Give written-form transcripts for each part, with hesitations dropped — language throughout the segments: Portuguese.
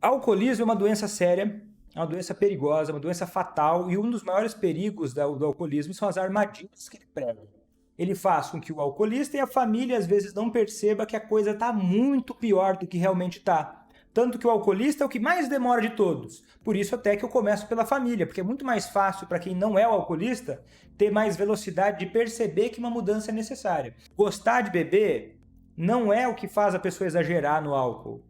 Alcoolismo é uma doença séria, é uma doença perigosa, uma doença fatal, e um dos maiores perigos do alcoolismo são as armadilhas que ele prega. Ele faz com que o alcoolista e a família às vezes não perceba que a coisa está muito pior do que realmente está. Tanto que o alcoolista é o que mais demora de todos. Por isso até que eu começo pela família, porque é muito mais fácil para quem não é o alcoolista ter mais velocidade de perceber que uma mudança é necessária. Gostar de beber não é o que faz a pessoa exagerar no álcool.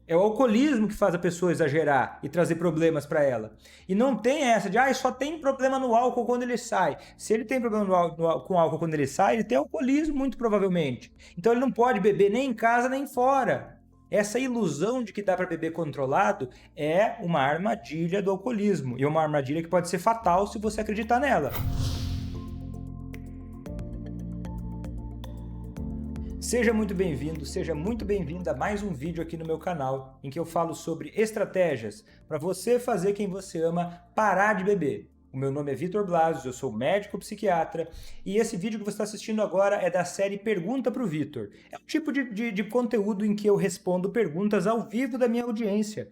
É o alcoolismo que faz a pessoa exagerar e trazer problemas para ela. E não tem essa de, só tem problema no álcool quando ele sai. Se ele tem problema com álcool quando ele sai, ele tem alcoolismo muito provavelmente. Então ele não pode beber nem em casa nem fora. Essa ilusão de que dá para beber controlado é uma armadilha do alcoolismo. E uma armadilha que pode ser fatal se você acreditar nela. Seja muito bem-vindo, seja muito bem-vinda a mais um vídeo aqui no meu canal, em que eu falo sobre estratégias para você fazer quem você ama parar de beber. O meu nome é Vitor Blasius, eu sou médico psiquiatra, e esse vídeo que você está assistindo agora é da série Pergunta para o Vitor. É um tipo de conteúdo em que eu respondo perguntas ao vivo da minha audiência.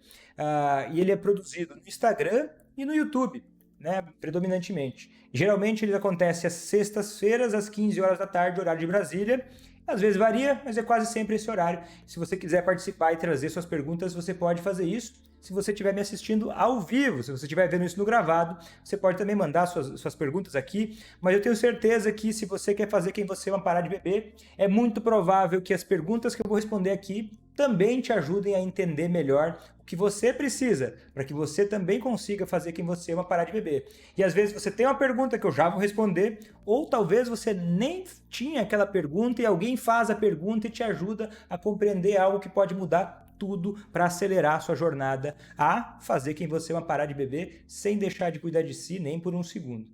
E ele é produzido no Instagram e no YouTube, né, predominantemente. Geralmente ele acontece às sextas-feiras, às 15 horas da tarde, horário de Brasília. Às vezes varia, mas é quase sempre esse horário. Se você quiser participar e trazer suas perguntas, você pode fazer isso. Se você estiver me assistindo ao vivo, se você estiver vendo isso no gravado, você pode também mandar suas perguntas aqui. Mas eu tenho certeza que se você quer fazer quem você ama parar de beber, é muito provável que as perguntas que eu vou responder aqui também te ajudem a entender melhor o que você precisa, para que você também consiga fazer quem você ama parar de beber. E às vezes você tem uma pergunta que eu já vou responder, ou talvez você nem tinha aquela pergunta e alguém faz a pergunta e te ajuda a compreender algo que pode mudar tudo para acelerar a sua jornada a fazer quem você ama parar de beber sem deixar de cuidar de si nem por um segundo.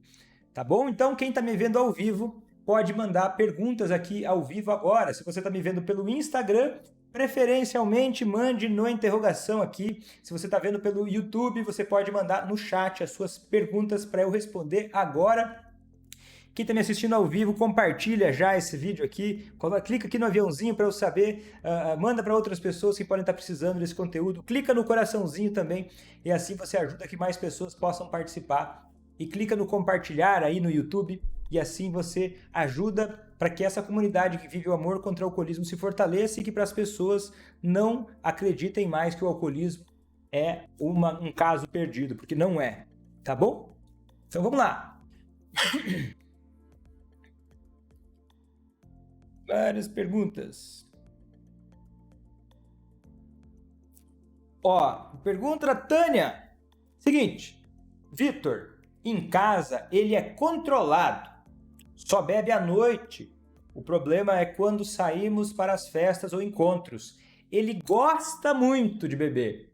Tá bom? Então quem está me vendo ao vivo pode mandar perguntas aqui ao vivo agora. Se você está me vendo pelo Instagram, preferencialmente mande na interrogação aqui. Se você está vendo pelo YouTube, você pode mandar no chat as suas perguntas para eu responder agora. Quem está me assistindo ao vivo, compartilha já esse vídeo aqui, clica aqui no aviãozinho para eu saber, manda para outras pessoas que podem estar precisando desse conteúdo, clica no coraçãozinho também, e assim você ajuda que mais pessoas possam participar. E clica no compartilhar aí no YouTube, e assim você ajuda para que essa comunidade que vive o amor contra o alcoolismo se fortaleça e que para as pessoas não acreditem mais que o alcoolismo é um caso perdido, porque não é, tá bom? Então vamos lá! Várias perguntas. Pergunta da Tânia. Seguinte, Vitor, em casa ele é controlado, só bebe à noite. O problema é quando saímos para as festas ou encontros. Ele gosta muito de beber.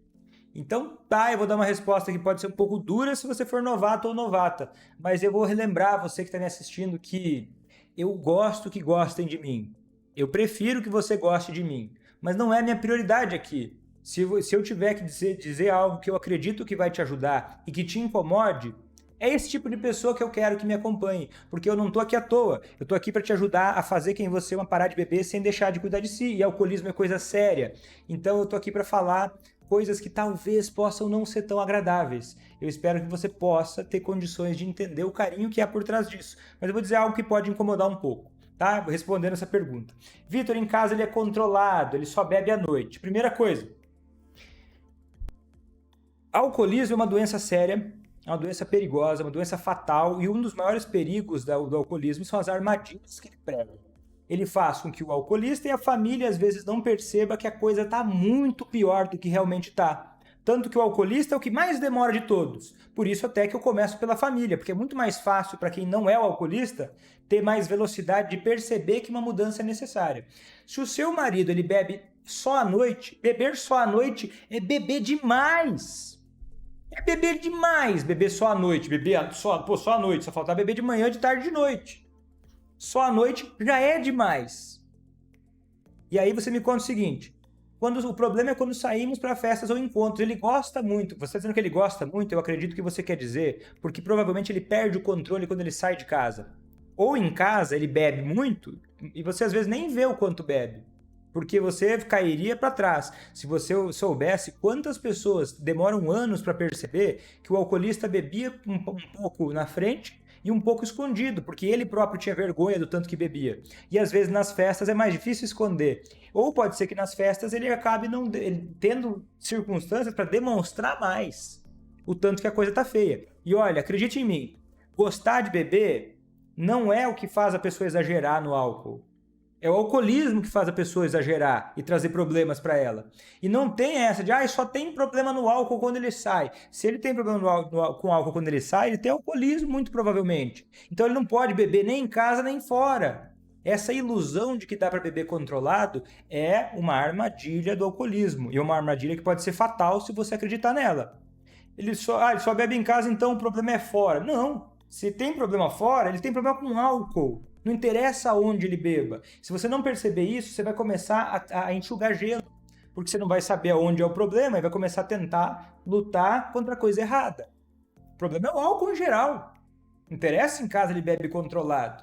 Então, eu vou dar uma resposta que pode ser um pouco dura se você for novato ou novata, mas eu vou relembrar você que está me assistindo que eu gosto que gostem de mim. Eu prefiro que você goste de mim, mas não é minha prioridade aqui. Se eu tiver que dizer algo que eu acredito que vai te ajudar e que te incomode, é esse tipo de pessoa que eu quero que me acompanhe, porque eu não estou aqui à toa. Eu estou aqui para te ajudar a fazer quem você ama parar de beber sem deixar de cuidar de si, e alcoolismo é coisa séria. Então eu estou aqui para falar coisas que talvez possam não ser tão agradáveis. Eu espero que você possa ter condições de entender o carinho que há por trás disso. Mas eu vou dizer algo que pode incomodar um pouco, tá? Respondendo essa pergunta. Vitor, em casa ele é controlado, ele só bebe à noite. Primeira coisa, alcoolismo é uma doença séria, é uma doença perigosa, uma doença fatal, e um dos maiores perigos do alcoolismo são as armadilhas que ele prega. Ele faz com que o alcoolista e a família às vezes não perceba que a coisa está muito pior do que realmente está. Tanto que o alcoolista é o que mais demora de todos. Por isso até que eu começo pela família, porque é muito mais fácil para quem não é o alcoolista ter mais velocidade de perceber que uma mudança é necessária. Se o seu marido ele bebe só à noite, beber só à noite é beber demais. É beber demais, beber só à noite, só à noite, só faltar beber de manhã, de tarde, de noite. Só à noite já é demais. E aí você me conta o seguinte, o problema é quando saímos para festas ou encontros, ele gosta muito, você está dizendo que ele gosta muito, eu acredito que você quer dizer, porque provavelmente ele perde o controle quando ele sai de casa. Ou em casa ele bebe muito, e você às vezes nem vê o quanto bebe. porque você cairia para trás. Se você soubesse quantas pessoas demoram anos para perceber que o alcoolista bebia um pouco na frente e um pouco escondido, porque ele próprio tinha vergonha do tanto que bebia. E às vezes nas festas é mais difícil esconder. Ou pode ser que nas festas ele acabe tendo circunstâncias para demonstrar mais o tanto que a coisa tá feia. E olha, acredite em mim, gostar de beber não é o que faz a pessoa exagerar no álcool. É o alcoolismo que faz a pessoa exagerar e trazer problemas para ela. E não tem essa de, só tem problema no álcool quando ele sai. Se ele tem problema com álcool quando ele sai, ele tem alcoolismo muito provavelmente. Então ele não pode beber nem em casa nem fora. Essa ilusão de que dá para beber controlado é uma armadilha do alcoolismo. E uma armadilha que pode ser fatal se você acreditar nela. Ele só bebe em casa, então o problema é fora. Não. Se tem problema fora, ele tem problema com álcool. Não interessa onde ele beba. Se você não perceber isso, você vai começar a enxugar gelo. Porque você não vai saber aonde é o problema e vai começar a tentar lutar contra a coisa errada. O problema é o álcool em geral. Não interessa em casa ele bebe controlado.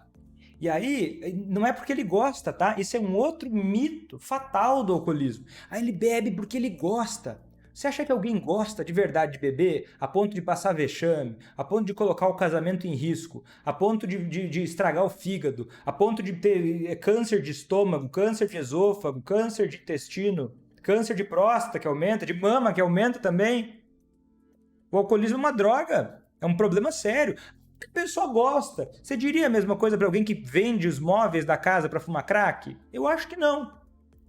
E aí, não é porque ele gosta, tá? Isso é um outro mito fatal do alcoolismo. Ele bebe porque ele gosta. Você acha que alguém gosta de verdade de beber a ponto de passar vexame, a ponto de colocar o casamento em risco, a ponto de estragar o fígado, a ponto de ter câncer de estômago, câncer de esôfago, câncer de intestino, câncer de próstata que aumenta, de mama que aumenta também? O alcoolismo é uma droga, é um problema sério. A pessoa gosta. Você diria a mesma coisa para alguém que vende os móveis da casa para fumar crack? Eu acho que não.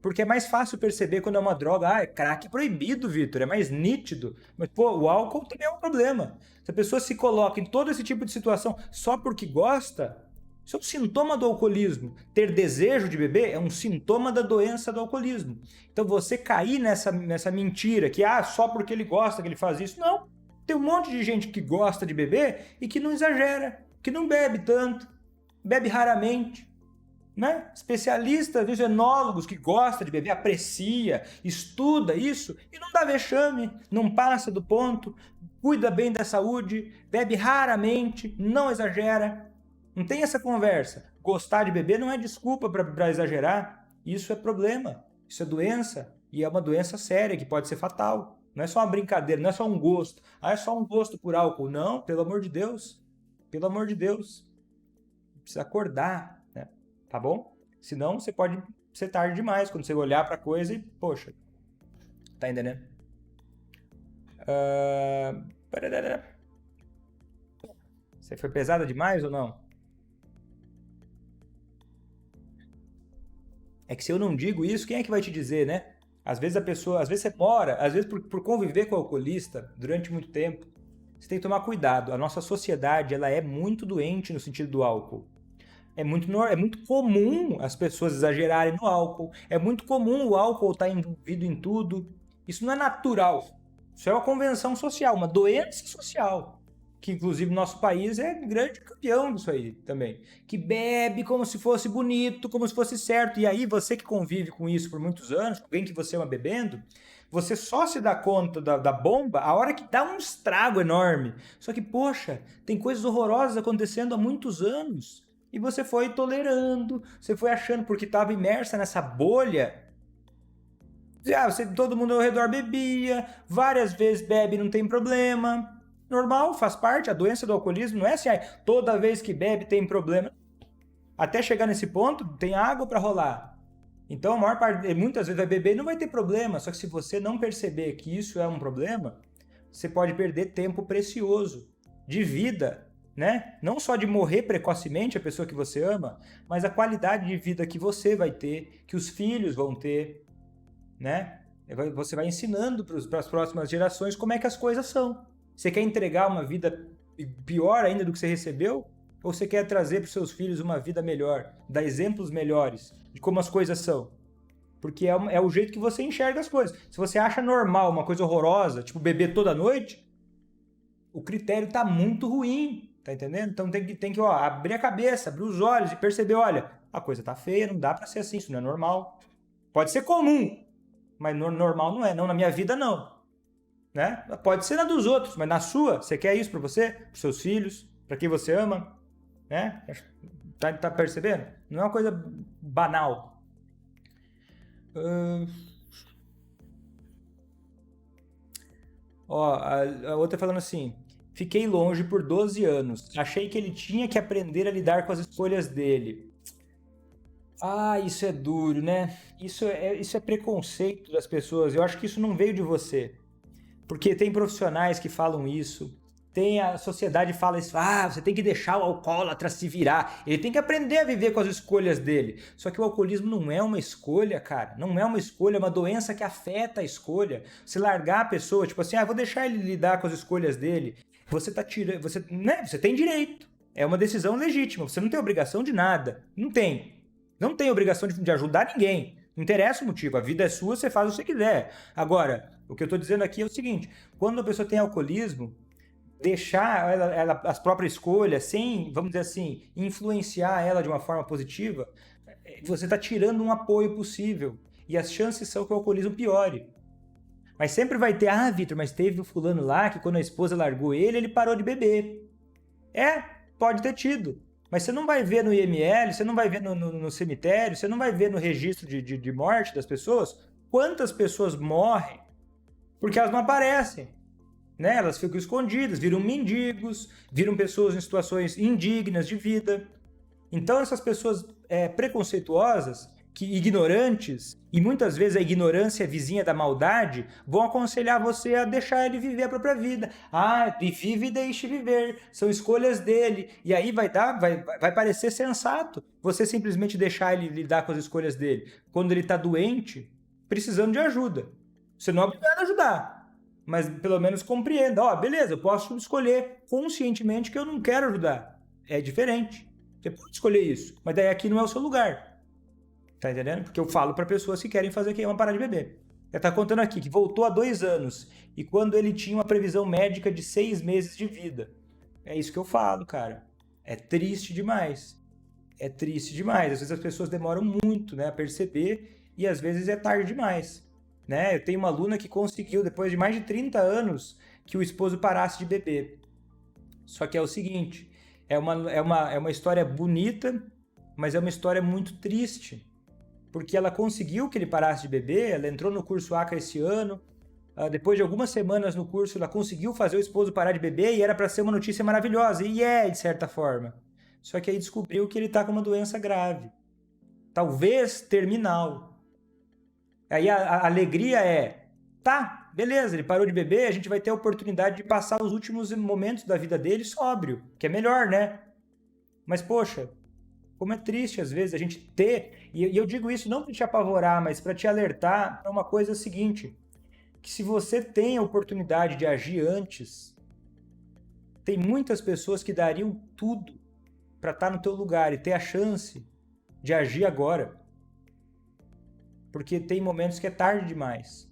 Porque é mais fácil perceber quando é uma droga. Crack proibido, Vitor, é mais nítido. Mas, o álcool também é um problema. Se a pessoa se coloca em todo esse tipo de situação só porque gosta, isso é um sintoma do alcoolismo. Ter desejo de beber é um sintoma da doença do alcoolismo. Então você cair nessa mentira que, só porque ele gosta que ele faz isso. Não. Tem um monte de gente que gosta de beber e que não exagera, que não bebe tanto, bebe raramente. Né? Especialistas, enólogos que gostam de beber, aprecia, estuda isso e não dá vexame, não passa do ponto, cuida bem da saúde, bebe raramente, não exagera. Não tem essa conversa. Gostar de beber não é desculpa para exagerar. Isso é problema, isso é doença e é uma doença séria que pode ser fatal. Não é só uma brincadeira, não é só um gosto. É só um gosto por álcool. Não, pelo amor de Deus. Pelo amor de Deus. Precisa acordar. Tá bom? Senão você pode ser tarde demais quando você olhar pra coisa e, poxa, tá entendendo? Você foi pesada demais ou não? É que se eu não digo isso, quem é que vai te dizer, né? Às vezes você mora, às vezes por conviver com o alcoolista durante muito tempo, você tem que tomar cuidado. A nossa sociedade, ela é muito doente no sentido do álcool. É muito comum as pessoas exagerarem no álcool. É muito comum o álcool estar envolvido em tudo. Isso não é natural. Isso é uma convenção social, uma doença social. Que, inclusive, nosso país é grande campeão disso aí também. Que bebe como se fosse bonito, como se fosse certo. E aí, você que convive com isso por muitos anos, alguém que você ama bebendo, você só se dá conta da bomba a hora que dá um estrago enorme. Só que, poxa, tem coisas horrorosas acontecendo há muitos anos. E você foi tolerando, você foi achando, porque estava imersa nessa bolha. Todo mundo ao redor bebia, várias vezes bebe, não tem problema. Normal, faz parte, a doença do alcoolismo não é assim, toda vez que bebe tem problema. Até chegar nesse ponto, tem água para rolar. Então, a maior parte, muitas vezes vai beber e não vai ter problema. Só que se você não perceber que isso é um problema, você pode perder tempo precioso de vida. Né? Não só de morrer precocemente a pessoa que você ama, mas a qualidade de vida que você vai ter, que os filhos vão ter, né? Você vai ensinando para as próximas gerações como é que as coisas são. Você quer entregar uma vida pior ainda do que você recebeu? Ou você quer trazer para os seus filhos uma vida melhor, dar exemplos melhores de como as coisas são? Porque é o jeito que você enxerga as coisas. Se você acha normal uma coisa horrorosa, tipo beber toda noite, o critério está muito ruim. Tá entendendo? Então tem que abrir a cabeça, abrir os olhos e perceber, olha, a coisa tá feia, não dá pra ser assim, isso não é normal. Pode ser comum, mas normal não é, não na minha vida não. Né? Pode ser na dos outros, mas na sua, você quer isso pra você, pros seus filhos, pra quem você ama, né? Tá percebendo? Não é uma coisa banal. Ó, a outra falando assim: fiquei longe por 12 anos. Achei que ele tinha que aprender a lidar com as escolhas dele. Ah, isso é duro, né? Isso é preconceito das pessoas. Eu acho que isso não veio de você. Porque tem profissionais que falam isso. Tem a sociedade que fala isso. Ah, você tem que deixar o alcoólatra se virar. Ele tem que aprender a viver com as escolhas dele. Só que o alcoolismo não é uma escolha, cara. Não é uma escolha, é uma doença que afeta a escolha. Você largar a pessoa, tipo assim, vou deixar ele lidar com as escolhas dele. Você tá tirando. Você tem direito. É uma decisão legítima. Você não tem obrigação de nada. Não tem. Não tem obrigação de ajudar ninguém. Não interessa o motivo. A vida é sua, você faz o que você quiser. Agora, o que eu estou dizendo aqui é o seguinte: quando a pessoa tem alcoolismo, deixar ela as próprias escolhas, sem, vamos dizer assim, influenciar ela de uma forma positiva, você está tirando um apoio possível. E as chances são que o alcoolismo piore. Mas sempre vai ter, Vitor, mas teve o fulano lá que quando a esposa largou ele parou de beber. Pode ter tido. Mas você não vai ver no IML, você não vai ver no cemitério, você não vai ver no registro de morte das pessoas quantas pessoas morrem porque elas não aparecem. Né? Elas ficam escondidas, viram mendigos, viram pessoas em situações indignas de vida. Então essas pessoas preconceituosas, ignorantes, e muitas vezes a ignorância é vizinha da maldade, vão aconselhar você a deixar ele viver a própria vida. Vive e deixe viver, são escolhas dele. E aí vai parecer sensato você simplesmente deixar ele lidar com as escolhas dele. Quando ele está doente, precisando de ajuda. Você não é obrigado a ajudar, mas pelo menos compreenda. Beleza, eu posso escolher conscientemente que eu não quero ajudar. É diferente. Você pode escolher isso, mas daí aqui não é o seu lugar. Tá entendendo? Porque eu falo para pessoas que querem fazer uma parar de beber. Ele tá contando aqui que voltou há 2 anos e quando ele tinha uma previsão médica de 6 meses de vida. É isso que eu falo, cara. É triste demais. É triste demais. Às vezes as pessoas demoram muito, né, a perceber e às vezes é tarde demais. Né? Eu tenho uma aluna que conseguiu, depois de mais de 30 anos, que o esposo parasse de beber. Só que é o seguinte, é uma história bonita, mas é uma história muito triste. Porque ela conseguiu que ele parasse de beber, ela entrou no curso ACA esse ano, depois de algumas semanas no curso, ela conseguiu fazer o esposo parar de beber e era para ser uma notícia maravilhosa, e de certa forma. Só que aí descobriu que ele está com uma doença grave, talvez terminal. Aí a alegria beleza, ele parou de beber, a gente vai ter a oportunidade de passar os últimos momentos da vida dele sóbrio, que é melhor, né? Mas, poxa, como é triste às vezes a gente ter, e eu digo isso não para te apavorar, mas para te alertar para uma coisa seguinte, que se você tem a oportunidade de agir antes, tem muitas pessoas que dariam tudo para estar no teu lugar e ter a chance de agir agora. Porque tem momentos que é tarde demais.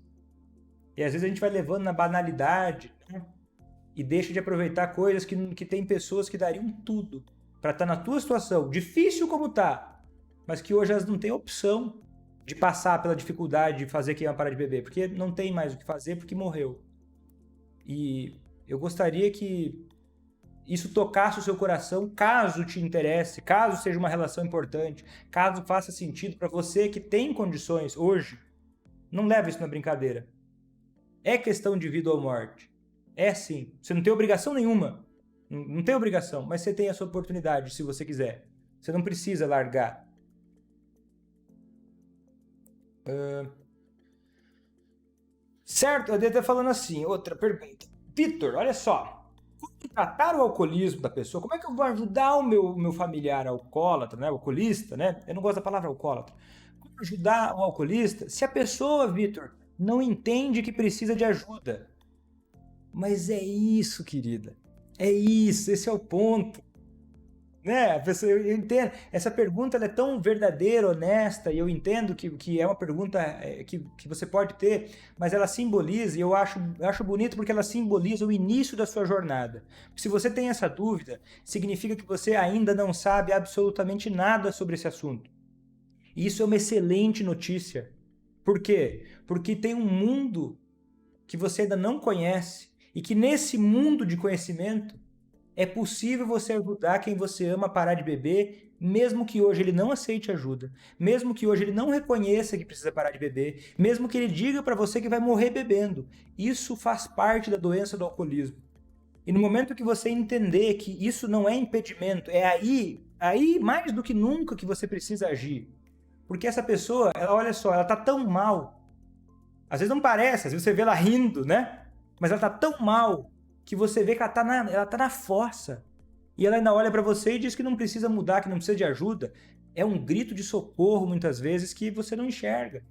E às vezes a gente vai levando na banalidade, né? E deixa de aproveitar coisas que tem pessoas que dariam tudo para estar na tua situação, difícil como tá, mas que hoje elas não têm opção de passar pela dificuldade de fazer quem vai parar de beber, porque não tem mais o que fazer porque morreu. E eu gostaria que isso tocasse o seu coração, caso te interesse, caso seja uma relação importante, caso faça sentido para você que tem condições hoje. Não leve isso na brincadeira. É questão de vida ou morte. É sim. Você não tem obrigação nenhuma. Não tem obrigação, mas você tem a sua oportunidade se você quiser. Você não precisa largar. Certo, eu devo estar falando assim. Outra pergunta. Vitor, olha só. Como tratar o alcoolismo da pessoa? Como é que eu vou ajudar o meu familiar alcoólatra, né? Alcoolista, né? Eu não gosto da palavra alcoólatra. Como ajudar o alcoolista se a pessoa, Vitor, não entende que precisa de ajuda? Mas é isso, querida. É isso, esse é o ponto. Né? A pessoa, eu entendo. Essa pergunta ela é tão verdadeira, honesta, e eu entendo que é uma pergunta que você pode ter, mas ela simboliza, e eu acho bonito porque ela simboliza o início da sua jornada. Se você tem essa dúvida, significa que você ainda não sabe absolutamente nada sobre esse assunto. E isso é uma excelente notícia. Por quê? Porque tem um mundo que você ainda não conhece, e que nesse mundo de conhecimento, É possível você ajudar quem você ama a parar de beber, mesmo que hoje ele não aceite ajuda, mesmo que hoje ele não reconheça que precisa parar de beber, mesmo que ele diga para você que vai morrer bebendo. Isso faz parte da doença do alcoolismo. E no momento que você entender que isso não é impedimento, é aí mais do que nunca que você precisa agir. Porque essa pessoa, ela, olha só, ela tá tão mal. Às vezes não parece, às vezes você vê ela rindo, né? Mas ela tá tão mal que você vê que ela tá na fossa. E ela ainda olha para você e diz que não precisa mudar, que não precisa de ajuda. É um grito de socorro, muitas vezes, que você não enxerga.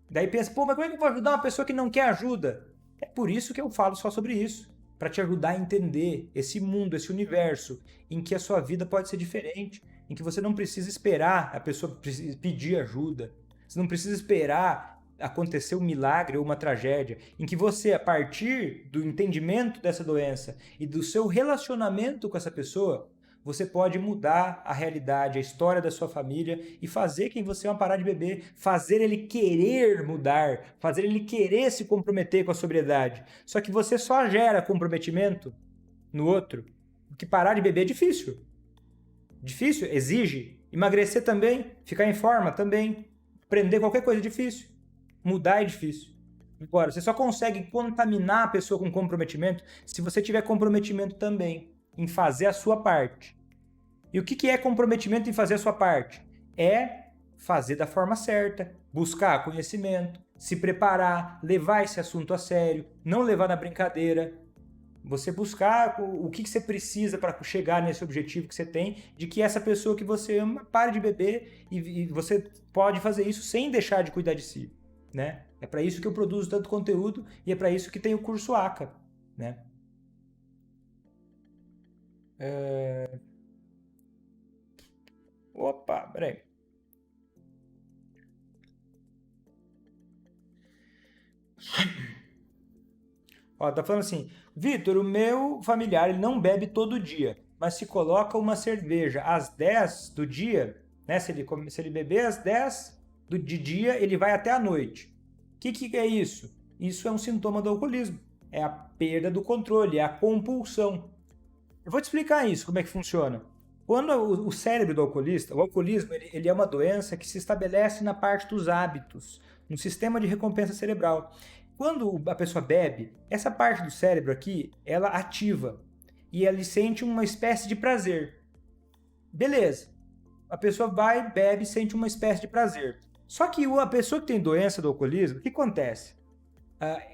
Daí pensa, pô, mas como é que eu vou ajudar uma pessoa que não quer ajuda? É por isso que eu falo só sobre isso. Para te ajudar a entender esse mundo, esse universo, em que a sua vida pode ser diferente. Em que você não precisa esperar a pessoa pedir ajuda. Você não precisa esperar acontecer um milagre ou uma tragédia, em que você, a partir do entendimento dessa doença e do seu relacionamento com essa pessoa, você pode mudar a realidade, a história da sua família e fazer quem você ama parar de beber, fazer ele querer mudar, fazer ele querer se comprometer com a sobriedade. Só que você só gera comprometimento no outro, porque parar de beber é difícil. Difícil, exige. Emagrecer também, ficar em forma também, aprender qualquer coisa é difícil. Mudar é difícil. Agora, você só consegue contaminar a pessoa com comprometimento se você tiver comprometimento também em fazer a sua parte. E o que é comprometimento em fazer a sua parte? É fazer da forma certa, buscar conhecimento, se preparar, levar esse assunto a sério, não levar na brincadeira. Você buscar o que você precisa para chegar nesse objetivo que você tem, de que essa pessoa que você ama pare de beber e você pode fazer isso sem deixar de cuidar de si. Né? É para isso que eu produzo tanto conteúdo e é para isso que tem o curso ACA, né? Opa, peraí. Ó, tá falando assim, Vitor, o meu familiar ele não bebe todo dia, mas se coloca uma cerveja às 10 do dia, né? Se ele beber às 10 de dia, ele vai até a noite. O que é isso? Isso é um sintoma do alcoolismo. É a perda do controle, é a compulsão. Eu vou te explicar isso, como é que funciona. Quando o cérebro do alcoolista, o alcoolismo, ele é uma doença que se estabelece na parte dos hábitos, no sistema de recompensa cerebral. Quando a pessoa bebe, essa parte do cérebro aqui, ela ativa e ele sente uma espécie de prazer. Beleza. A pessoa vai, bebe e sente uma espécie de prazer. Só que a pessoa que tem doença do alcoolismo, o que acontece?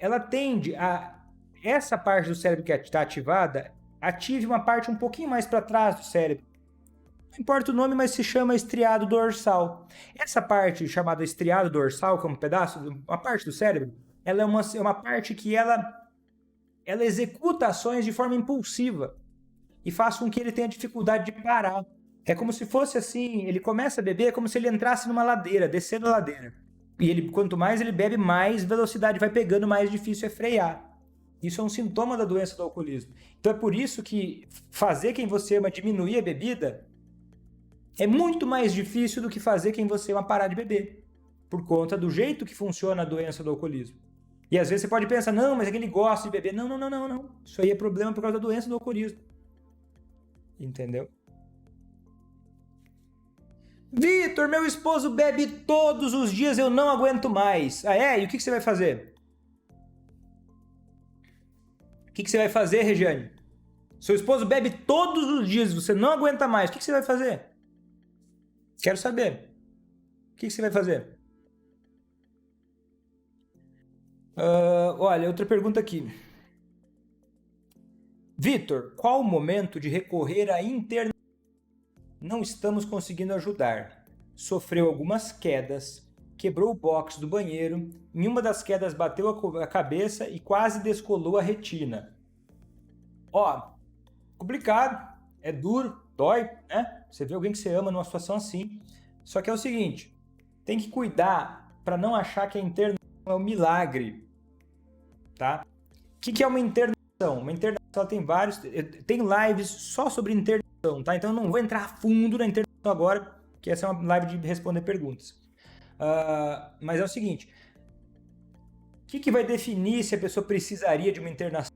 Ela tende a... Essa parte do cérebro que está ativada, ative uma parte um pouquinho mais para trás do cérebro. Não importa o nome, mas se chama estriado dorsal. Essa parte chamada estriado dorsal, que é um pedaço, uma parte do cérebro, ela é uma parte que ela executa ações de forma impulsiva e faz com que ele tenha dificuldade de parar. É como se fosse assim, ele começa a beber, é como se ele entrasse numa ladeira, descendo a ladeira. E ele, quanto mais ele bebe, mais velocidade vai pegando, mais difícil é frear. Isso é um sintoma da doença do alcoolismo. Então é por isso que fazer quem você ama diminuir a bebida é muito mais difícil do que fazer quem você ama parar de beber, por conta do jeito que funciona a doença do alcoolismo. E às vezes você pode pensar, não, mas é que ele gosta de beber. Não, não, não, não, não. Isso aí é problema por causa da doença do alcoolismo. Entendeu? Vitor, meu esposo bebe todos os dias, eu não aguento mais. Ah, é? E o que você vai fazer? O que você vai fazer, Regiane? Seu esposo bebe todos os dias, você não aguenta mais. O que você vai fazer? Quero saber. O que você vai fazer? Olha, outra pergunta aqui. Vitor, qual o momento de recorrer à internação? Não estamos conseguindo ajudar. Sofreu algumas quedas, quebrou o box do banheiro, em uma das quedas bateu a cabeça e quase descolou a retina. Ó, complicado, é duro, dói, né? Você vê alguém que você ama numa situação assim. Só que é o seguinte, tem que cuidar para não achar que a internação é um milagre, tá? O que é uma internação? Uma internação ela tem vários, tem lives só sobre internação, tá? Então eu não vou entrar a fundo na internação agora, que essa é uma live de responder perguntas. Mas é o seguinte, o que vai definir se a pessoa precisaria de uma internação?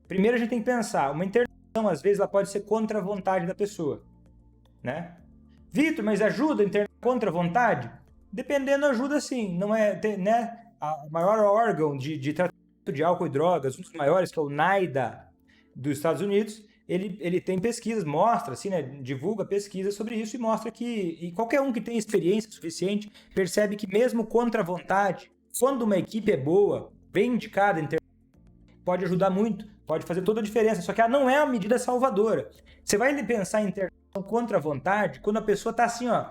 Primeiro a gente tem que pensar, uma internação às vezes ela pode ser contra a vontade da pessoa, né? Vitor, mas ajuda a internar contra a vontade? Dependendo, ajuda sim. Não é, né? O maior órgão de tratamento de álcool e drogas, um dos maiores, que é o NIDA dos Estados Unidos, ele tem pesquisas, mostra, assim, né? Divulga pesquisas sobre isso e mostra que qualquer um que tem experiência suficiente percebe que mesmo contra a vontade, quando uma equipe é boa, bem indicada, pode ajudar muito, pode fazer toda a diferença, só que ela não é uma medida salvadora. Você vai pensar em internação contra a vontade quando a pessoa está assim, ó,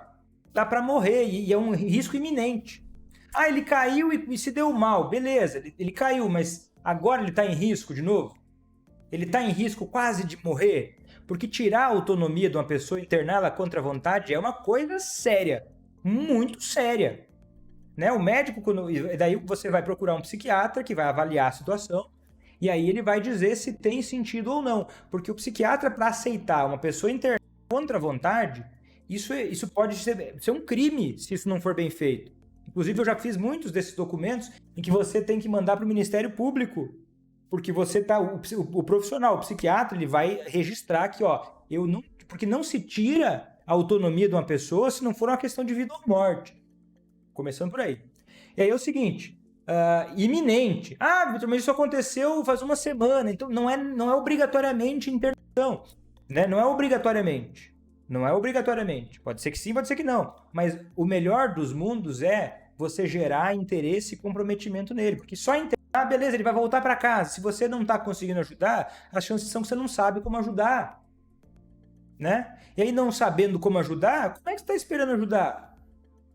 tá para morrer e é um risco iminente. Ah, ele caiu e se deu mal, beleza, ele caiu, mas agora ele está em risco de novo? Ele está em risco quase de morrer? Porque tirar a autonomia de uma pessoa, interná-la contra a vontade é uma coisa séria, muito séria. Né? O médico, daí você vai procurar um psiquiatra que vai avaliar a situação e aí ele vai dizer se tem sentido ou não. Porque o psiquiatra, para aceitar uma pessoa internada contra a vontade, isso pode ser um crime se isso não for bem feito. Inclusive, eu já fiz muitos desses documentos em que você tem que mandar para o Ministério Público, porque você tá, o profissional, o psiquiatra, ele vai registrar que, ó, porque não se tira a autonomia de uma pessoa se não for uma questão de vida ou morte. Começando por aí. E aí é o seguinte, iminente. Ah, Vitor, mas isso aconteceu faz uma semana, então não é obrigatoriamente internação, né? Não é obrigatoriamente. Não é obrigatoriamente. Pode ser que sim, pode ser que não. Mas o melhor dos mundos é você gerar interesse e comprometimento nele. Porque só internar, beleza, ele vai voltar para casa. Se você não está conseguindo ajudar, as chances são que você não sabe como ajudar. Né? E aí, não sabendo como ajudar, como é que você está esperando ajudar?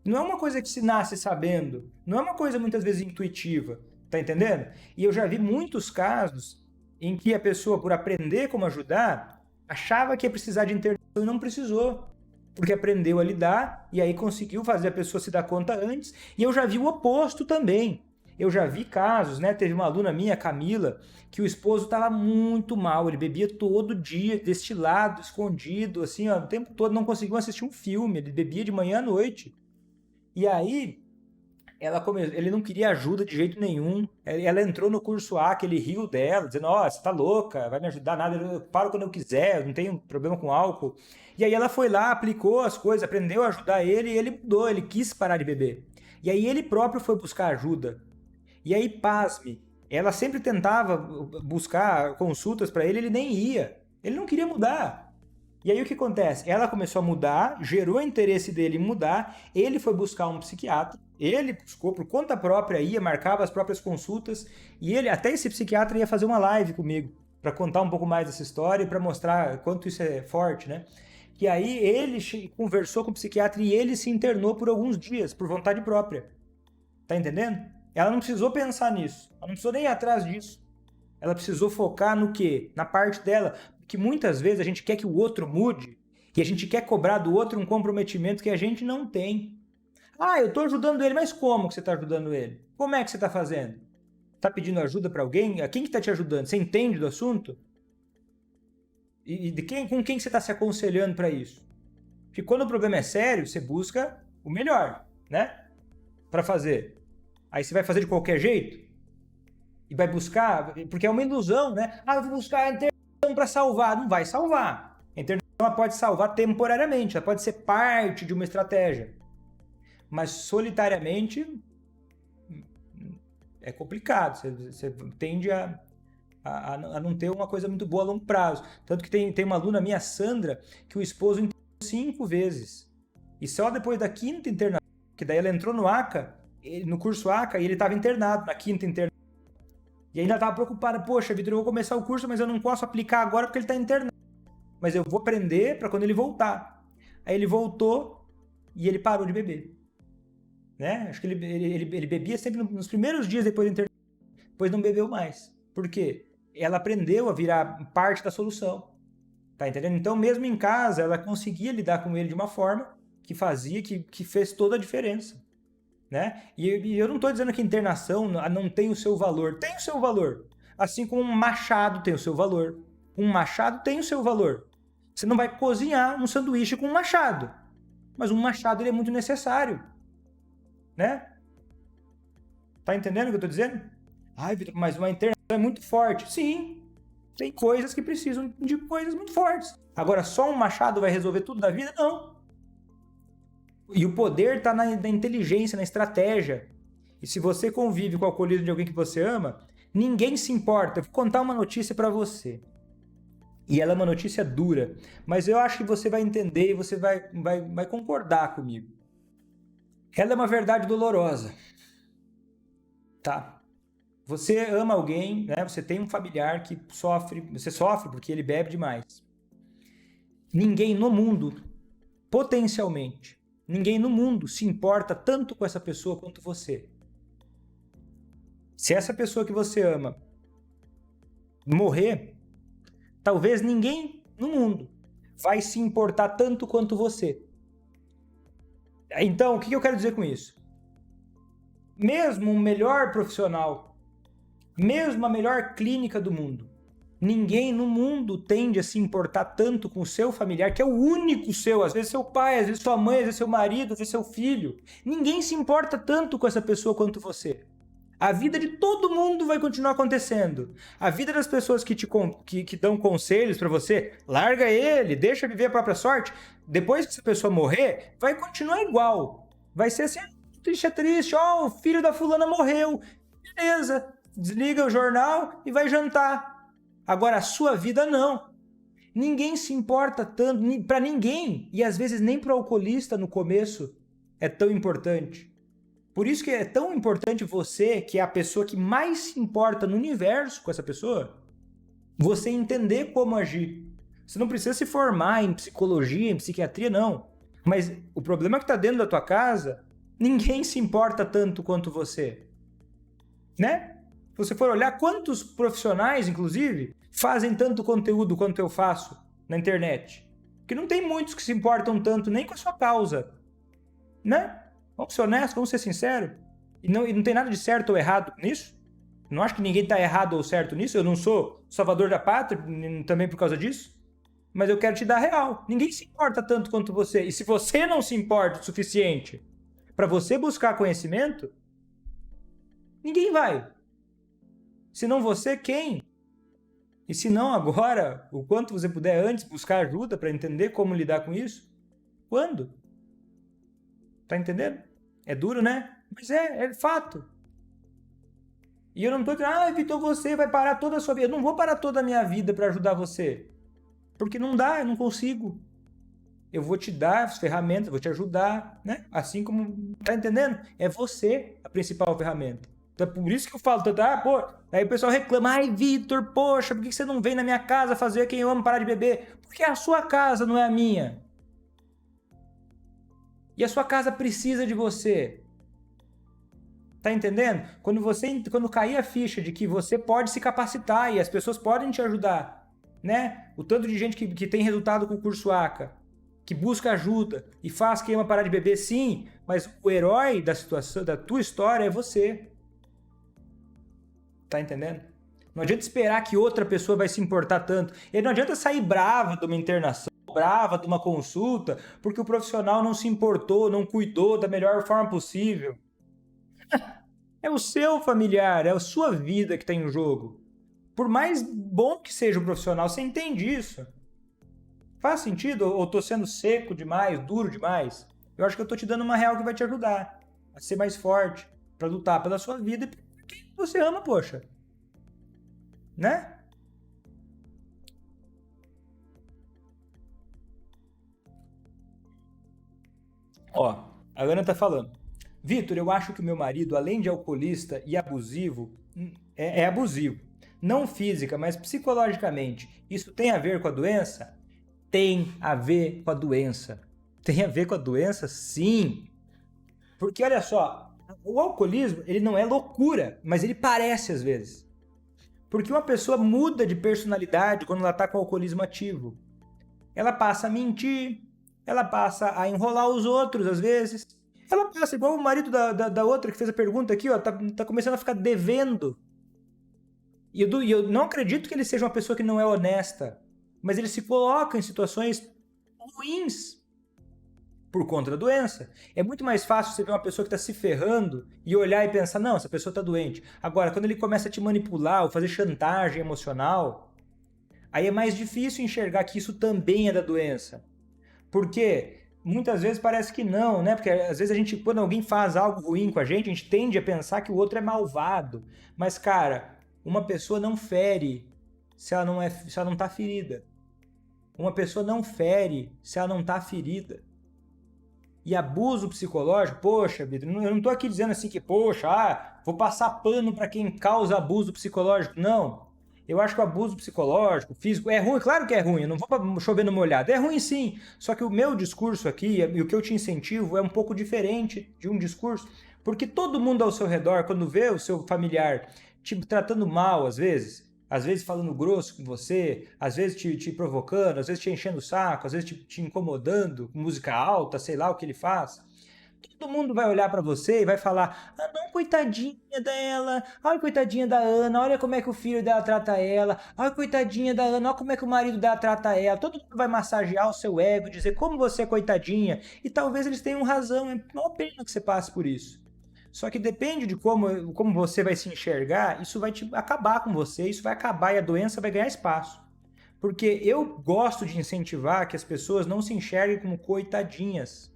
Não é uma coisa que se nasce sabendo. Não é uma coisa muitas vezes intuitiva. Tá entendendo? E eu já vi muitos casos em que a pessoa, por aprender como ajudar, achava que ia precisar de internação e não precisou. Porque aprendeu a lidar e aí conseguiu fazer a pessoa se dar conta antes. E eu já vi o oposto também. Eu já vi casos, né? Teve uma aluna minha, Camila, que o esposo estava muito mal. Ele bebia todo dia, destilado, escondido, assim, ó, o tempo todo, não conseguiu assistir um filme. Ele bebia de manhã à noite. E aí, ele não queria ajuda de jeito nenhum. Ela entrou no curso A, que ele riu dela, dizendo, ó, você tá louca, vai me ajudar nada, eu paro quando eu quiser, eu não tenho problema com álcool. E aí ela foi lá, aplicou as coisas, aprendeu a ajudar ele e ele mudou, ele quis parar de beber. E aí ele próprio foi buscar ajuda. E aí, pasme, ela sempre tentava buscar consultas para ele nem ia. Ele não queria mudar. E aí o que acontece? Ela começou a mudar, gerou interesse dele em mudar, ele foi buscar um psiquiatra, ele buscou por conta própria, marcava as próprias consultas, e até esse psiquiatra ia fazer uma live comigo, para contar um pouco mais dessa história e para mostrar quanto isso é forte, né? E aí ele conversou com o psiquiatra e ele se internou por alguns dias, por vontade própria. Tá entendendo? Ela não precisou pensar nisso, ela não precisou nem ir atrás disso. Ela precisou focar no quê? Na parte dela. Porque muitas vezes a gente quer que o outro mude e a gente quer cobrar do outro um comprometimento que a gente não tem. Ah, eu estou ajudando ele, mas como que você está ajudando ele? Como é que você está fazendo? Está pedindo ajuda para alguém? Quem que está te ajudando? Você entende do assunto? E com quem você está se aconselhando para isso? Porque quando o problema é sério, você busca o melhor, né? Para fazer. Aí você vai fazer de qualquer jeito? E vai buscar, porque é uma ilusão, né? Ah, eu vou buscar a internação para salvar. Não vai salvar. A internação ela pode salvar temporariamente, ela pode ser parte de uma estratégia. Mas solitariamente é complicado. Você tende a não ter uma coisa muito boa a longo prazo. Tanto que tem uma aluna minha, Sandra, que o esposo internou 5 vezes. E só depois da 5ª internação, que daí ela entrou no ACA, no curso ACA, e ele estava internado na 5ª internação. E ainda estava preocupada, poxa, Vitor, eu vou começar o curso, mas eu não posso aplicar agora porque ele está internado. Mas eu vou aprender para quando ele voltar. Aí ele voltou e ele parou de beber. Né? Acho que ele bebia sempre nos primeiros dias depois da internação. Depois não bebeu mais. Por quê? Ela aprendeu a virar parte da solução. Tá entendendo? Então, mesmo em casa, ela conseguia lidar com ele de uma forma que fazia, que fez toda a diferença. Né? E eu não estou dizendo que internação não tem o seu valor. Tem o seu valor. Assim como um machado tem o seu valor. Um machado tem o seu valor. Você não vai cozinhar um sanduíche com um machado. Mas um machado ele é muito necessário. Né? Tá entendendo o que eu estou dizendo? Ai, Vitor, mas uma internação é muito forte. Sim. Tem coisas que precisam de coisas muito fortes. Agora, só um machado vai resolver tudo da vida? Não. E o poder está na inteligência, na estratégia. E se você convive com o alcoolismo de alguém que você ama, ninguém se importa. Eu vou contar uma notícia para você. E ela é uma notícia dura, mas eu acho que você vai entender e você vai concordar comigo. Ela é uma verdade dolorosa. Tá? Você ama alguém, né? Você tem um familiar que sofre, você sofre porque ele bebe demais. Ninguém no mundo, potencialmente, ninguém no mundo se importa tanto com essa pessoa quanto você. Se essa pessoa que você ama morrer, talvez ninguém no mundo vai se importar tanto quanto você. Então, o que eu quero dizer com isso? Mesmo o melhor profissional, mesmo a melhor clínica do mundo, ninguém no mundo tende a se importar tanto com o seu familiar, que é o único seu, às vezes seu pai, às vezes sua mãe, às vezes seu marido, às vezes seu filho. Ninguém se importa tanto com essa pessoa quanto você. A vida de todo mundo vai continuar acontecendo. A vida das pessoas que dão conselhos para você, larga ele, deixa viver a própria sorte, depois que essa pessoa morrer, vai continuar igual. Vai ser assim, triste, ó, o filho da fulana morreu. Beleza, desliga o jornal e vai jantar. Agora, a sua vida não. Ninguém se importa tanto, para ninguém, e às vezes nem para o alcoolista no começo é tão importante. Por isso que é tão importante você, que é a pessoa que mais se importa no universo com essa pessoa, você entender como agir. Você não precisa se formar em psicologia, em psiquiatria, não. Mas o problema é que está dentro da tua casa, ninguém se importa tanto quanto você. Né? Se você for olhar, quantos profissionais, inclusive, fazem tanto conteúdo quanto eu faço na internet? Porque não tem muitos que se importam tanto nem com a sua causa. Né? Vamos ser honestos, vamos ser sinceros. E não tem nada de certo ou errado nisso. Não acho que ninguém está errado ou certo nisso. Eu não sou salvador da pátria também por causa disso. Mas eu quero te dar a real. Ninguém se importa tanto quanto você. E se você não se importa o suficiente para você buscar conhecimento, ninguém vai. Se não você, quem? E se não agora, o quanto você puder antes buscar ajuda para entender como lidar com isso? Quando? Tá entendendo? É duro, né? Mas é fato. E eu não tô dizendo, Vitor, você vai parar toda a sua vida. Eu não vou parar toda a minha vida para ajudar você. Porque não dá, eu não consigo. Eu vou te dar as ferramentas, vou te ajudar, né? Assim como, tá entendendo? É você a principal ferramenta. Então, por isso que eu falo tanto, aí o pessoal reclama, Vitor, poxa, por que você não vem na minha casa fazer quem eu amo parar de beber? Porque é a sua casa, não é a minha. E a sua casa precisa de você. Tá entendendo? Quando cair a ficha de que você pode se capacitar e as pessoas podem te ajudar, né? O tanto de gente que tem resultado com o curso ACA, que busca ajuda e faz quem ama parar de beber, sim, mas o herói da situação, da tua história é você. Tá entendendo? Não adianta esperar que outra pessoa vai se importar tanto. E não adianta sair brava de uma internação, brava de uma consulta, porque o profissional não se importou, não cuidou da melhor forma possível. É o seu familiar, é a sua vida que está em jogo. Por mais bom que seja o profissional, você entende isso? Faz sentido? Ou estou sendo seco demais, duro demais? Eu acho que eu estou te dando uma real que vai te ajudar a ser mais forte, para lutar pela sua vida e por quem você ama, poxa. Né? Ó, a Ana tá falando. Vitor, eu acho que o meu marido, além de alcoolista e abusivo, é abusivo. Não física, mas psicologicamente. Isso tem a ver com a doença? Tem a ver com a doença. Tem a ver com a doença? Sim. Porque olha só, o alcoolismo, ele não é loucura, mas ele parece às vezes. Porque uma pessoa muda de personalidade quando ela está com o alcoolismo ativo. Ela passa a mentir, ela passa a enrolar os outros às vezes. Ela passa igual o marido da outra que fez a pergunta aqui, ó, tá começando a ficar devendo. E eu não acredito que ele seja uma pessoa que não é honesta, mas ele se coloca em situações ruins por conta da doença. É muito mais fácil você ver uma pessoa que está se ferrando e olhar e pensar, não, essa pessoa está doente. Agora, quando ele começa a te manipular ou fazer chantagem emocional, Aí é mais difícil enxergar que isso também é da doença. Porque muitas vezes parece que não, né? Porque às vezes a gente, quando alguém faz algo ruim com a gente tende a pensar que o outro é malvado. Mas, cara, uma pessoa não fere se ela não tá ferida. Uma pessoa não fere se ela não tá ferida. E abuso psicológico, poxa, Vitor, eu não tô aqui dizendo assim que, poxa, vou passar pano para quem causa abuso psicológico. Não. Eu acho que o abuso psicológico, físico, é ruim, claro que é ruim, eu não vou chover no molhado. É ruim sim, só que o meu discurso aqui e o que eu te incentivo é um pouco diferente de um discurso, porque todo mundo ao seu redor, quando vê o seu familiar te tratando mal às vezes falando grosso com você, às vezes te provocando, às vezes te enchendo o saco, às vezes te incomodando com música alta, sei lá o que ele faz. Todo mundo vai olhar pra você e vai falar: ah, não, coitadinha dela, ai, coitadinha da Ana, olha como é que o filho dela trata ela, ai, coitadinha da Ana, olha como é que o marido dela trata ela. Todo mundo vai massagear o seu ego, dizer como você é coitadinha, e talvez eles tenham razão, é uma pena que você passe por isso. Só que depende de como você vai se enxergar, isso vai acabar com você, isso vai acabar e a doença vai ganhar espaço. Porque eu gosto de incentivar que as pessoas não se enxerguem como coitadinhas.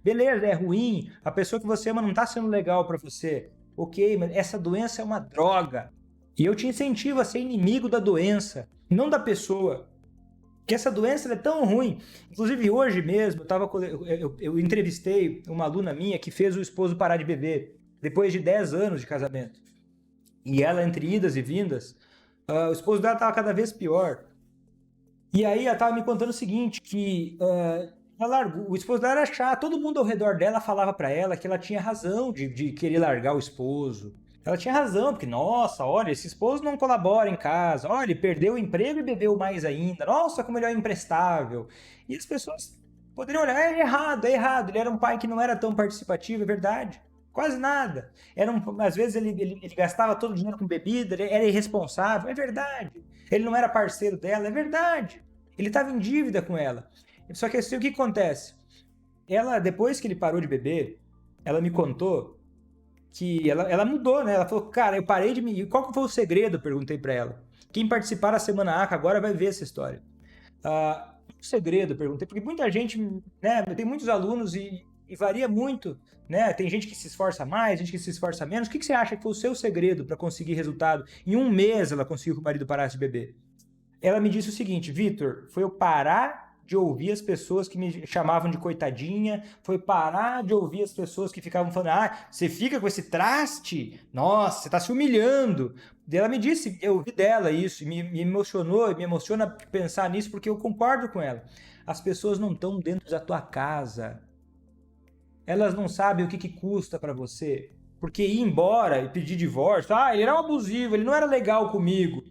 Beleza, é ruim, a pessoa que você ama não está sendo legal para você. Ok, mas essa doença é uma droga. E eu te incentivo a ser inimigo da doença, não da pessoa. Porque essa doença é tão ruim. Inclusive, hoje mesmo, eu entrevistei uma aluna minha que fez o esposo parar de beber, depois de 10 anos de casamento. E ela, entre idas e vindas, o esposo dela estava cada vez pior. E aí ela estava me contando o seguinte, que o esposo dela era chato, todo mundo ao redor dela falava para ela que ela tinha razão de querer largar o esposo. Ela tinha razão, porque, nossa, olha, esse esposo não colabora em casa, olha, ele perdeu o emprego e bebeu mais ainda, nossa, como ele é imprestável. E as pessoas poderiam olhar, é errado, ele era um pai que não era tão participativo, é verdade, quase nada. Às vezes ele gastava todo o dinheiro com bebida, ele era irresponsável, é verdade. Ele não era parceiro dela, é verdade. Ele estava em dívida com ela. Só que assim, o que acontece? Ela, depois que ele parou de beber, ela me contou que ela mudou, né? Ela falou, cara, eu parei de me... Qual que foi o segredo? Eu perguntei pra ela. Quem participar da Semana ACA agora vai ver essa história. O segredo? Eu perguntei, porque muita gente, né? Tem muitos alunos e varia muito, né? Tem gente que se esforça mais, gente que se esforça menos. O que você acha que foi o seu segredo para conseguir resultado? Em um mês ela conseguiu que o marido parasse de beber. Ela me disse o seguinte, Vitor, foi eu parar de ouvir as pessoas que me chamavam de coitadinha, foi parar de ouvir as pessoas que ficavam falando, você fica com esse traste? Nossa, você tá se humilhando. E ela me disse, eu ouvi dela isso, e me emocionou, me emociona pensar nisso, porque eu concordo com ela. As pessoas não estão dentro da tua casa. Elas não sabem o que custa para você. Porque ir embora e pedir divórcio, ele era um abusivo, ele não era legal comigo.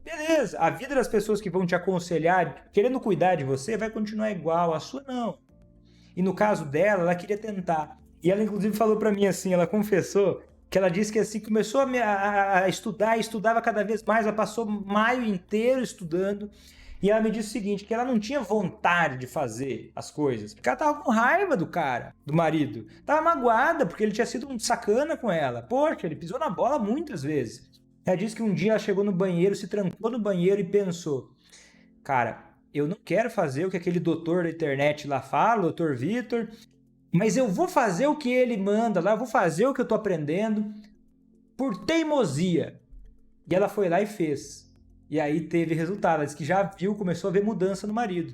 Beleza, a vida das pessoas que vão te aconselhar, querendo cuidar de você, vai continuar igual, a sua não. E no caso dela, ela queria tentar. E ela inclusive falou pra mim assim, ela confessou que ela disse que assim, começou a estudar, e estudava cada vez mais, ela passou maio inteiro estudando, e ela me disse o seguinte, que ela não tinha vontade de fazer as coisas, porque ela tava com raiva do cara, do marido. Tava magoada, porque ele tinha sido um sacana com ela. Poxa, ele pisou na bola muitas vezes. Ela disse que um dia ela chegou no banheiro, se trancou no banheiro e pensou, cara, eu não quero fazer o que aquele doutor da internet lá fala, o doutor Vitor, mas eu vou fazer o que ele manda lá, eu vou fazer o que eu tô aprendendo por teimosia. E ela foi lá e fez. E aí teve resultado, ela disse que já viu, começou a ver mudança no marido.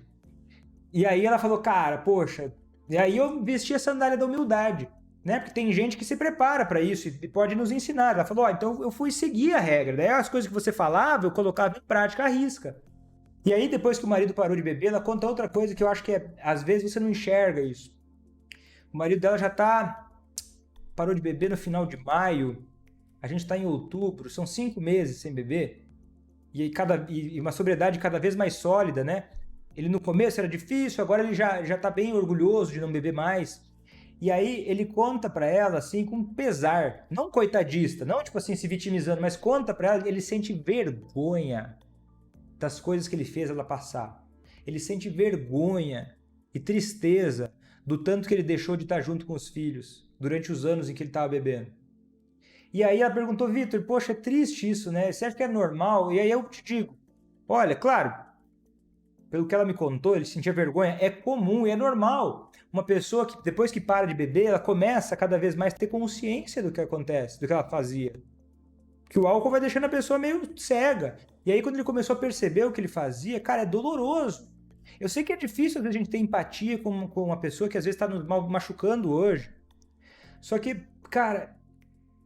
E aí ela falou, cara, poxa, e aí eu vesti a sandália da humildade. Né? Porque tem gente que se prepara para isso e pode nos ensinar. Ela falou, então eu fui seguir a regra. Daí as coisas que você falava, eu colocava em prática à risca. E aí, depois que o marido parou de beber, ela conta outra coisa que eu acho que às vezes você não enxerga isso. O marido dela parou de beber no final de maio, a gente está em outubro, são 5 meses sem beber, e uma sobriedade cada vez mais sólida, né? Ele no começo era difícil, agora ele já está bem orgulhoso de não beber mais. E aí ele conta pra ela assim com pesar, não coitadista, não tipo assim se vitimizando, mas conta pra ela que ele sente vergonha das coisas que ele fez ela passar. Ele sente vergonha e tristeza do tanto que ele deixou de estar junto com os filhos durante os anos em que ele estava bebendo. E aí ela perguntou, Vitor, poxa, é triste isso, né? Você acha que é normal? E aí eu te digo, olha, claro, pelo que ela me contou, ele sentia vergonha, é comum e é normal. Uma pessoa que depois que para de beber, ela começa a cada vez mais ter consciência do que acontece, do que ela fazia. Que o álcool vai deixando a pessoa meio cega. E aí quando ele começou a perceber o que ele fazia, cara, é doloroso. Eu sei que é difícil às vezes a gente ter empatia com uma pessoa que às vezes está nos machucando hoje. Só que, cara,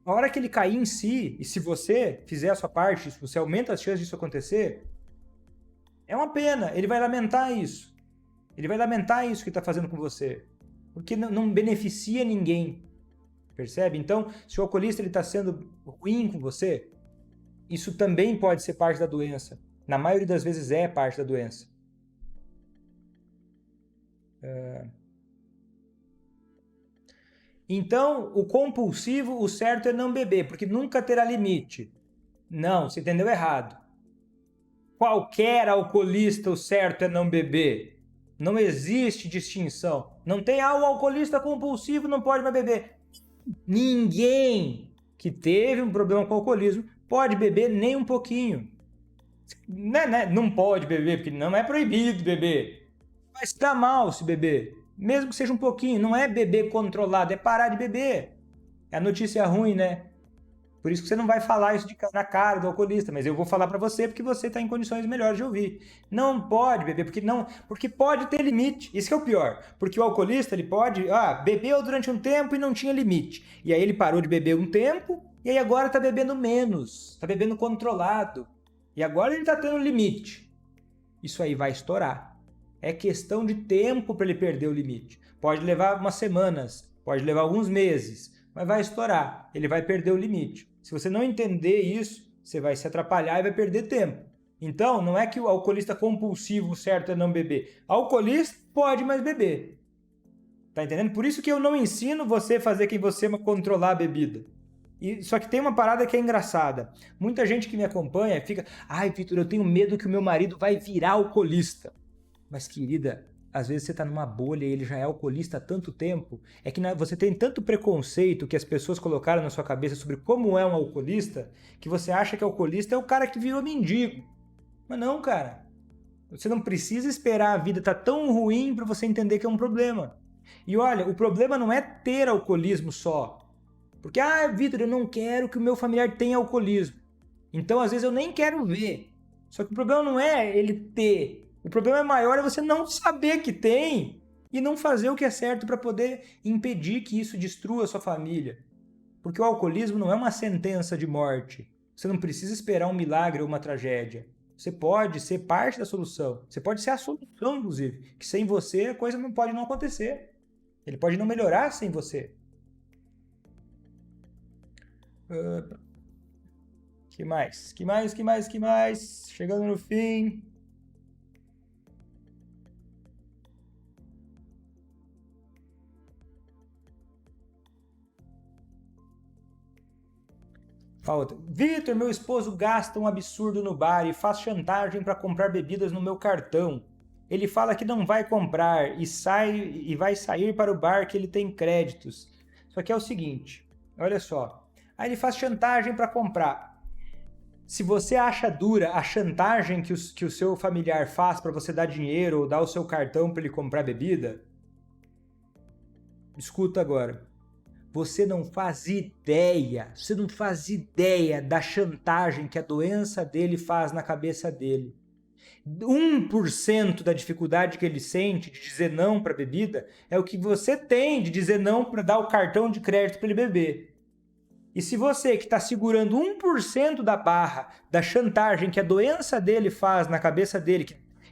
a hora que ele cair em si, e se você fizer a sua parte, se você aumenta as chances disso acontecer, é uma pena. Ele vai lamentar isso. Ele vai lamentar isso que está fazendo com você. Porque não beneficia ninguém. Percebe? Então, se o alcoolista está sendo ruim com você, isso também pode ser parte da doença. Na maioria das vezes é parte da doença. Então, o compulsivo, o certo é não beber, porque nunca terá limite. Não, você entendeu errado. Qualquer alcoolista, o certo é não beber. Não existe distinção. Não tem, o alcoolista compulsivo não pode mais beber. Ninguém que teve um problema com o alcoolismo pode beber nem um pouquinho. Não pode beber, porque não é proibido beber. Mas dá mal se beber. Mesmo que seja um pouquinho. Não é beber controlado, é parar de beber. É a notícia ruim, né? Por isso que você não vai falar isso na cara do alcoolista, mas eu vou falar para você porque você está em condições melhores de ouvir. Não pode beber, porque pode ter limite. Isso que é o pior. Porque o alcoolista, ele pode, bebeu durante um tempo e não tinha limite. E aí ele parou de beber um tempo e aí agora está bebendo menos, está bebendo controlado. E agora ele está tendo limite. Isso aí vai estourar. É questão de tempo para ele perder o limite. Pode levar umas semanas, pode levar alguns meses, mas vai estourar. Ele vai perder o limite. Se você não entender isso, você vai se atrapalhar e vai perder tempo. Então, não é que o alcoolista compulsivo, o certo é não beber. Alcoolista pode mais beber. Tá entendendo? Por isso que eu não ensino você a fazer quem você ama controlar a bebida. Só que tem uma parada que é engraçada. Muita gente que me acompanha fica, Vitor, eu tenho medo que o meu marido vai virar alcoolista. Mas, querida, às vezes você está numa bolha e ele já é alcoolista há tanto tempo, é que você tem tanto preconceito que as pessoas colocaram na sua cabeça sobre como é um alcoolista, que você acha que alcoolista é o cara que virou mendigo. Mas não, cara. Você não precisa esperar a vida estar tão ruim para você entender que é um problema. E olha, o problema não é ter alcoolismo só. Porque, Vitor, eu não quero que o meu familiar tenha alcoolismo. Então, às vezes, eu nem quero ver. Só que o problema não é ele ter. O problema maior é você não saber que tem e não fazer o que é certo para poder impedir que isso destrua a sua família. Porque o alcoolismo não é uma sentença de morte. Você não precisa esperar um milagre ou uma tragédia. Você pode ser parte da solução. Você pode ser a solução, inclusive. Que sem você a coisa não pode não acontecer. Ele pode não melhorar sem você. Que mais? Chegando no fim. Vitor, meu esposo gasta um absurdo no bar e faz chantagem para comprar bebidas no meu cartão. Ele fala que não vai comprar e vai sair para o bar que ele tem créditos. Só que é o seguinte, olha só. Aí ele faz chantagem para comprar. Se você acha dura a chantagem que o seu familiar faz para você dar dinheiro ou dar o seu cartão para ele comprar bebida, escuta agora. Você não faz ideia da chantagem que a doença dele faz na cabeça dele. 1% da dificuldade que ele sente de dizer não para a bebida é o que você tem de dizer não para dar o cartão de crédito para ele beber. E se você que está segurando 1% da barra da chantagem que a doença dele faz na cabeça dele,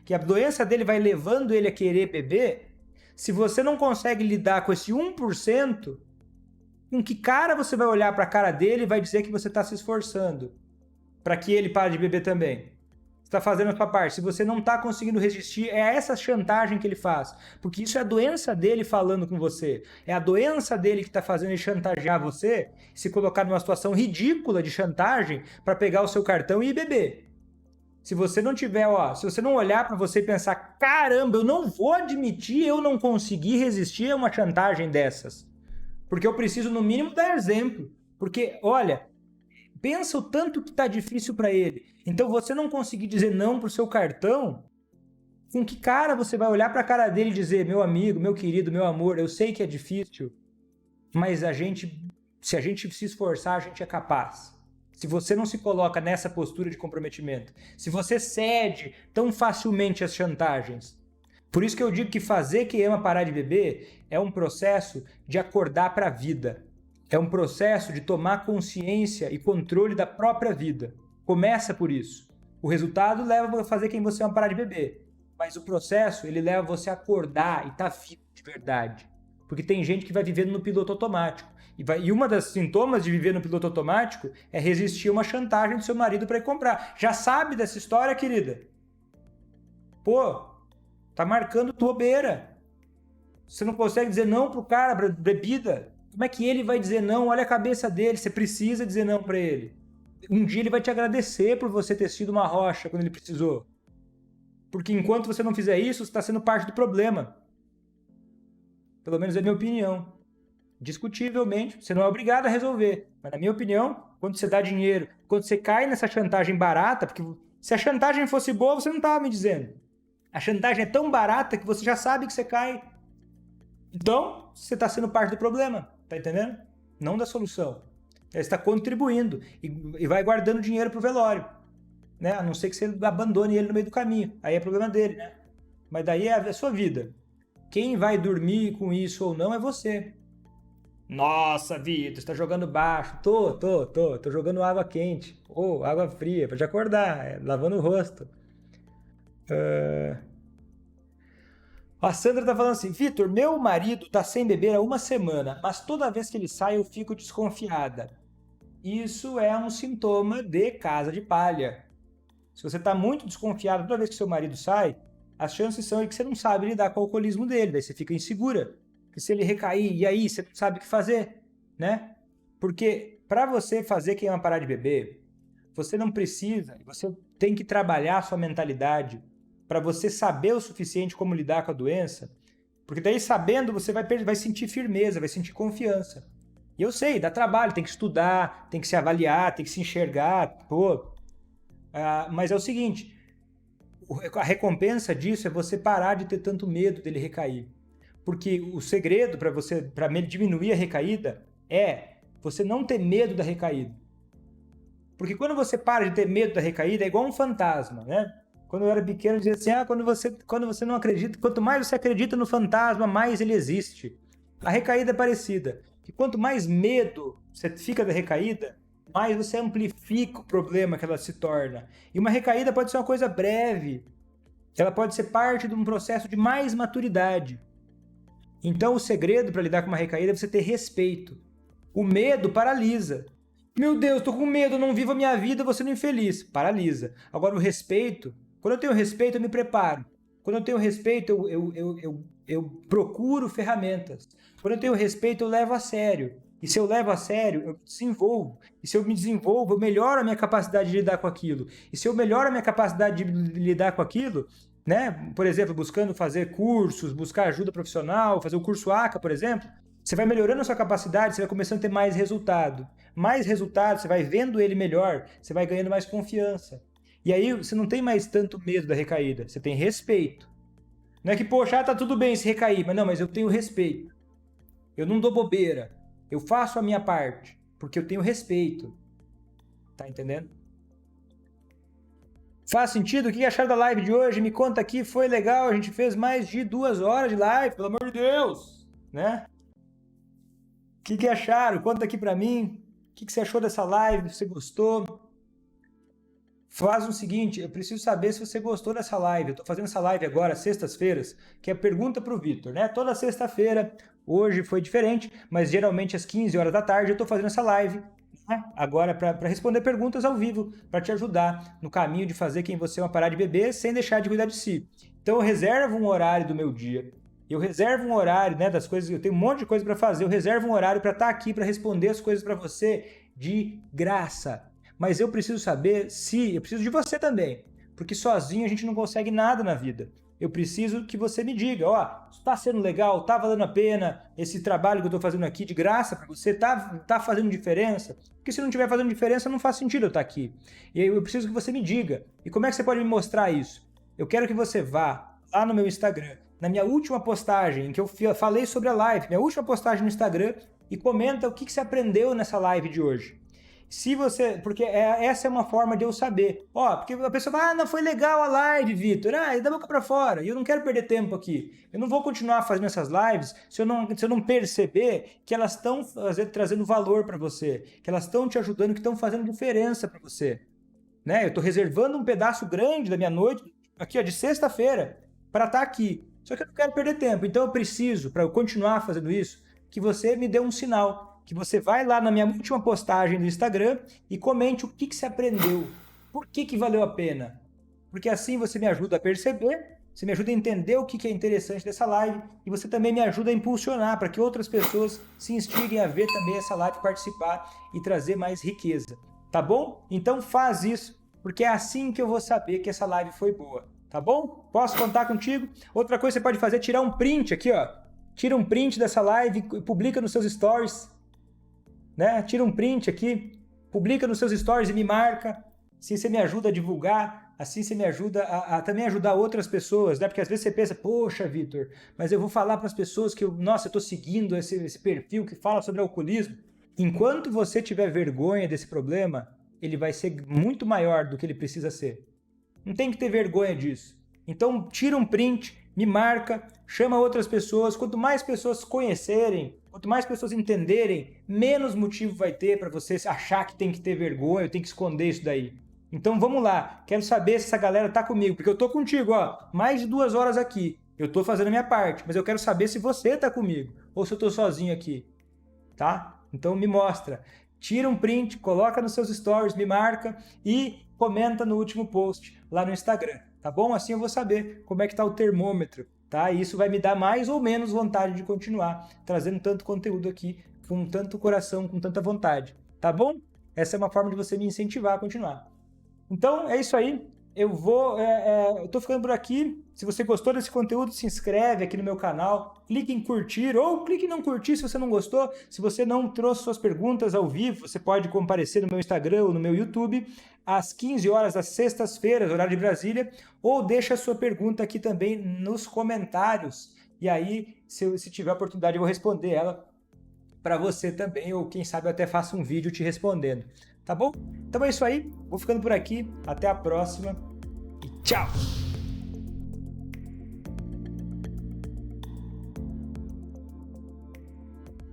que a doença dele vai levando ele a querer beber, se você não consegue lidar com esse 1%, com que cara você vai olhar para a cara dele e vai dizer que você está se esforçando para que ele pare de beber também? Você está fazendo a sua parte. Se você não está conseguindo resistir, é essa chantagem que ele faz. Porque isso é a doença dele falando com você. É a doença dele que está fazendo ele chantagear você, se colocar numa situação ridícula de chantagem para pegar o seu cartão e ir beber. Se você não tiver, se você não olhar para você e pensar, caramba, eu não vou admitir, eu não consegui resistir a uma chantagem dessas. Porque eu preciso, no mínimo, dar exemplo. Porque, olha, pensa o tanto que está difícil para ele. Então, você não conseguir dizer não para o seu cartão, Com que cara você vai olhar para a cara dele e dizer, meu amigo, meu querido, meu amor, eu sei que é difícil, mas se a gente se esforçar, a gente é capaz. Se você não se coloca nessa postura de comprometimento, se você cede tão facilmente às chantagens. Por isso que eu digo que fazer quem ama parar de beber é um processo de acordar para a vida. É um processo de tomar consciência e controle da própria vida. Começa por isso. O resultado leva a fazer quem você ama parar de beber. Mas o processo, ele leva você a acordar e estar vivo de verdade. Porque tem gente que vai vivendo no piloto automático. E uma das sintomas de viver no piloto automático é resistir a uma chantagem do seu marido para ir comprar. Já sabe dessa história, querida? Pô, tá marcando bobeira. Você não consegue dizer não pro cara, pra bebida. Como é que ele vai dizer não? Olha a cabeça dele, você precisa dizer não para ele. Um dia ele vai te agradecer por você ter sido uma rocha quando ele precisou. Porque enquanto você não fizer isso, você está sendo parte do problema. Pelo menos é a minha opinião. Discutivelmente, você não é obrigado a resolver. Mas na minha opinião, quando você dá dinheiro, quando você cai nessa chantagem barata, porque se a chantagem fosse boa, você não estava me dizendo. A chantagem é tão barata que você já sabe que você cai. Então, você está sendo parte do problema. Tá entendendo? Não da solução. Você está contribuindo e vai guardando dinheiro pro velório. Né? A não ser que você abandone ele no meio do caminho. Aí é problema dele, né? Mas daí é a sua vida. Quem vai dormir com isso ou não é você. Nossa, Vitor, você tá jogando baixo. Tô jogando água quente. Ou água fria, pra te acordar, lavando o rosto. A Sandra tá falando assim, Vitor, meu marido tá sem beber há uma semana, mas toda vez que ele sai eu fico desconfiada. Isso é um sintoma de casa de palha. Se você está muito desconfiado toda vez que seu marido sai, as chances são de que você não sabe lidar com o alcoolismo dele, daí você fica insegura. E se ele recair, e aí você não sabe o que fazer, né? Porque para você fazer quem ama parar de beber, você não precisa, você tem que trabalhar a sua mentalidade para você saber o suficiente como lidar com a doença, porque daí sabendo você vai sentir firmeza, vai sentir confiança. E eu sei, dá trabalho, tem que estudar, tem que se avaliar, tem que se enxergar, pô. Mas é o seguinte, a recompensa disso é você parar de ter tanto medo dele recair. Porque o segredo para diminuir a recaída é você não ter medo da recaída. Porque quando você para de ter medo da recaída, é igual um fantasma, né? Quando eu era pequeno, eu dizia assim, quando você não acredita, quanto mais você acredita no fantasma, mais ele existe. A recaída é parecida. Que quanto mais medo você fica da recaída, mais você amplifica o problema que ela se torna. E uma recaída pode ser uma coisa breve. Ela pode ser parte de um processo de mais maturidade. Então o segredo para lidar com uma recaída é você ter respeito. O medo paralisa. Meu Deus, tô com medo, eu não vivo a minha vida, vou sendo infeliz. Paralisa. Agora o respeito, quando eu tenho respeito, eu me preparo. Quando eu tenho respeito, eu procuro ferramentas. Quando eu tenho respeito, eu levo a sério. E se eu levo a sério, eu desenvolvo. E se eu me desenvolvo, eu melhoro a minha capacidade de lidar com aquilo. E se eu melhoro a minha capacidade de lidar com aquilo, né? Por exemplo, buscando fazer cursos, buscar ajuda profissional, fazer o curso ACA, por exemplo, você vai melhorando a sua capacidade, você vai começando a ter mais resultado. Mais resultado, você vai vendo ele melhor, você vai ganhando mais confiança. E aí você não tem mais tanto medo da recaída, você tem respeito. Não é que, poxa, tá tudo bem se recair, mas eu tenho respeito. Eu não dou bobeira. Eu faço a minha parte, porque eu tenho respeito. Tá entendendo? Faz sentido? O que acharam da live de hoje? Me conta aqui, foi legal, a gente fez mais de 2 horas de live, pelo amor de Deus, né? O que acharam? Conta aqui pra mim. O que você achou dessa live? Você gostou? Faz o seguinte, eu preciso saber se você gostou dessa live. Eu tô fazendo essa live agora, sextas-feiras, que é pergunta pro Vitor, né? Toda sexta-feira, hoje foi diferente, mas geralmente às 15 horas da tarde eu tô fazendo essa live, né? Agora para responder perguntas ao vivo, para te ajudar no caminho de fazer quem você ama parar de beber sem deixar de cuidar de si. Então eu reservo um horário do meu dia, eu reservo um horário, né, das coisas, eu tenho um monte de coisa para fazer, eu reservo um horário para estar aqui para responder as coisas para você de graça. Mas eu preciso saber eu preciso de você também, porque sozinho a gente não consegue nada na vida. Eu preciso que você me diga, está sendo legal, está valendo a pena esse trabalho que eu estou fazendo aqui de graça para você, tá fazendo diferença? Porque se não estiver fazendo diferença, não faz sentido eu estar aqui. E aí eu preciso que você me diga. E como é que você pode me mostrar isso? Eu quero que você vá lá no meu Instagram, na minha última postagem, em que eu falei sobre a live, minha última postagem no Instagram, e comenta o que você aprendeu nessa live de hoje. Se você, porque essa é uma forma de eu saber. Porque a pessoa fala, não foi legal a live, Vitor, da boca pra fora, e eu não quero perder tempo aqui. Eu não vou continuar fazendo essas lives se eu não perceber que elas estão trazendo valor para você, que elas estão te ajudando, que estão fazendo diferença para você. Né? Eu estou reservando um pedaço grande da minha noite, aqui de sexta-feira, para estar aqui. Só que eu não quero perder tempo, então eu preciso, para eu continuar fazendo isso, que você me dê um sinal, que você vai lá na minha última postagem do Instagram e comente o que você aprendeu, por que valeu a pena. Porque assim você me ajuda a perceber, você me ajuda a entender o que é interessante dessa live e você também me ajuda a impulsionar para que outras pessoas se instiguem a ver também essa live, participar e trazer mais riqueza. Tá bom? Então faz isso, porque é assim que eu vou saber que essa live foi boa. Tá bom? Posso contar contigo? Outra coisa que você pode fazer é tirar um print aqui, ó. Tira um print dessa live e publica nos seus stories. Né? Tira um print aqui, publica nos seus stories e me marca. Assim você me ajuda a divulgar, assim você me ajuda a também ajudar outras pessoas, né? Porque às vezes você pensa, poxa, Vitor, mas eu vou falar para as pessoas que eu estou seguindo esse perfil que fala sobre alcoolismo. Enquanto você tiver vergonha desse problema, ele vai ser muito maior do que ele precisa ser. Não tem que ter vergonha disso. Então, tira um print, me marca, chama outras pessoas. Quanto mais pessoas conhecerem, quanto mais pessoas entenderem, menos motivo vai ter para você achar que tem que ter vergonha, tem que esconder isso daí. Então, vamos lá. Quero saber se essa galera tá comigo, porque eu tô contigo, mais de 2 horas aqui. Eu tô fazendo a minha parte, mas eu quero saber se você tá comigo ou se eu tô sozinho aqui, tá? Então, me mostra. Tira um print, coloca nos seus stories, me marca e comenta no último post lá no Instagram, tá bom? Assim eu vou saber como é que tá o termômetro, tá? E isso vai me dar mais ou menos vontade de continuar trazendo tanto conteúdo aqui, com tanto coração, com tanta vontade, tá bom? Essa é uma forma de você me incentivar a continuar. Então, é isso aí. Eu tô ficando por aqui. Se você gostou desse conteúdo, se inscreve aqui no meu canal, clique em curtir ou clique em não curtir se você não gostou. Se você não trouxe suas perguntas ao vivo, você pode comparecer no meu Instagram ou no meu YouTube às 15 horas das sextas-feiras, horário de Brasília, ou deixa a sua pergunta aqui também nos comentários. E aí, se tiver oportunidade, eu vou responder ela para você também, ou quem sabe eu até faço um vídeo te respondendo. Tá bom? Então é isso aí, vou ficando por aqui, até a próxima e tchau!